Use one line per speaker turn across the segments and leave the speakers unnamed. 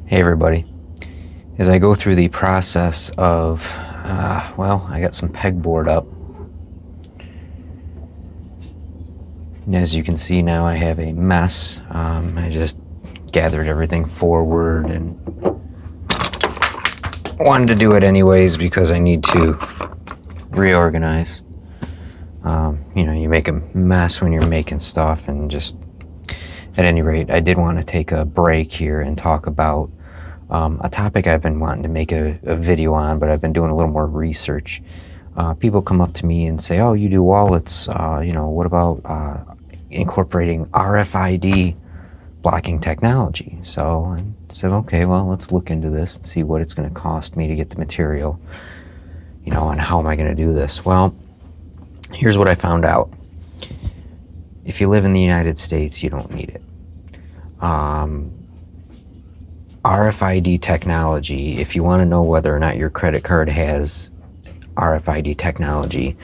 Hey everybody, as I go through the process of, I got some pegboard up, and as you can see now I have a mess. I just gathered everything forward and wanted to do it anyways because I need to reorganize. You make a mess when you're making stuff, and just at any rate, I did want to take a break here and talk about a topic I've been wanting to make a video on, but I've been doing a little more research. People come up to me and say, oh, you do wallets, what about incorporating RFID blocking technology? So I said, okay, well, let's look into this and see what it's going to cost me to get the material, and how am I going to do this? Well, here's what I found out. If you live in the United States, you don't need it. RFID technology, if you want to know whether or not your credit card has RFID technology,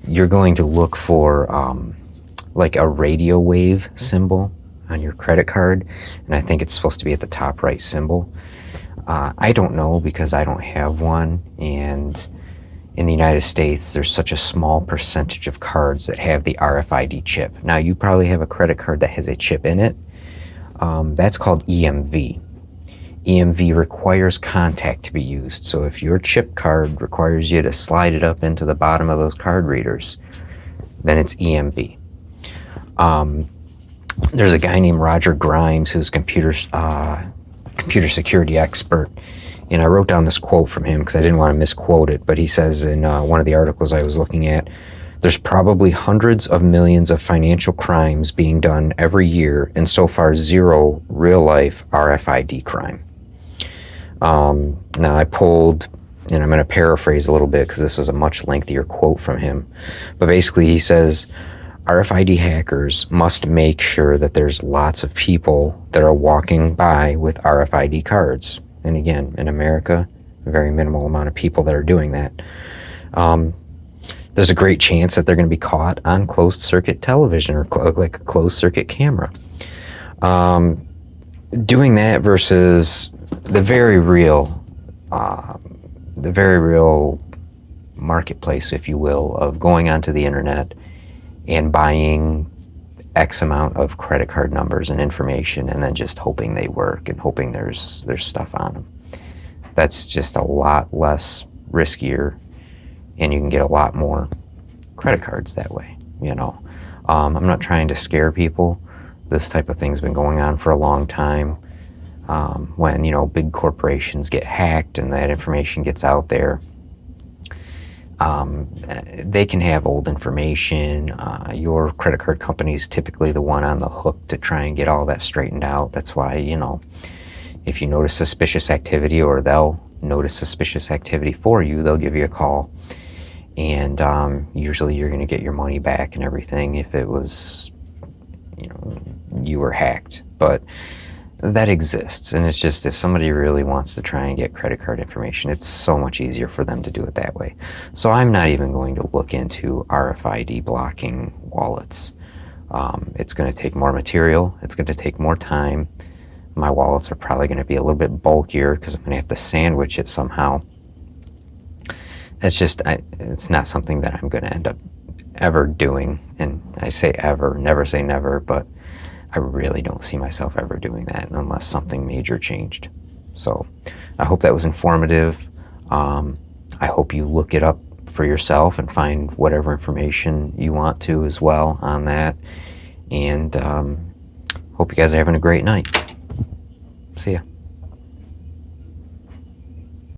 you're going to look for like a radio wave symbol on your credit card, and I think it's supposed to be at the top right symbol. I don't know because I don't have one, and in the United States there's such a small percentage of cards that have the RFID chip. Now you probably have a credit card that has a chip in it. That's called EMV. EMV requires contact to be used. So if your chip card requires you to slide it up into the bottom of those card readers, then it's EMV. There's a guy named Roger Grimes who's a computer security expert, and I wrote down this quote from him because I didn't want to misquote it, but he says in one of the articles I was looking at, there's probably hundreds of millions of financial crimes being done every year, and so far zero real-life RFID crime. Now I pulled, and I'm going to paraphrase a little bit because this was a much lengthier quote from him, but basically he says, RFID hackers must make sure that there's lots of people that are walking by with RFID cards. And again, in America, a very minimal amount of people that are doing that. There's a great chance that they're going to be caught on closed circuit television or like a closed circuit camera. Doing that versus the very real marketplace, if you will, of going onto the internet and buying X amount of credit card numbers and information, and then just hoping they work and hoping there's stuff on them. That's just a lot less riskier, and you can get a lot more credit cards that way. I'm not trying to scare people. This type of thing's been going on for a long time. When big corporations get hacked and that information gets out there, they can have old information. Your credit card company is typically the one on the hook to try and get all that straightened out. That's why, if you notice suspicious activity, or they'll notice suspicious activity for you, they'll give you a call, and usually you're going to get your money back and everything if it was, you were hacked. But that exists, and it's just, if somebody really wants to try and get credit card information, it's so much easier for them to do it that way. So I'm not even going to look into RFID blocking wallets. It's going to take more material, it's going to take more time. My wallets are probably going to be a little bit bulkier because I'm going to have to sandwich it somehow. It's not something that I'm going to end up ever doing, and I say ever, never say never, but I really don't see myself ever doing that unless something major changed. So I hope that was informative. I hope you look it up for yourself and find whatever information you want to as well on that. And hope you guys are having a great night. See ya.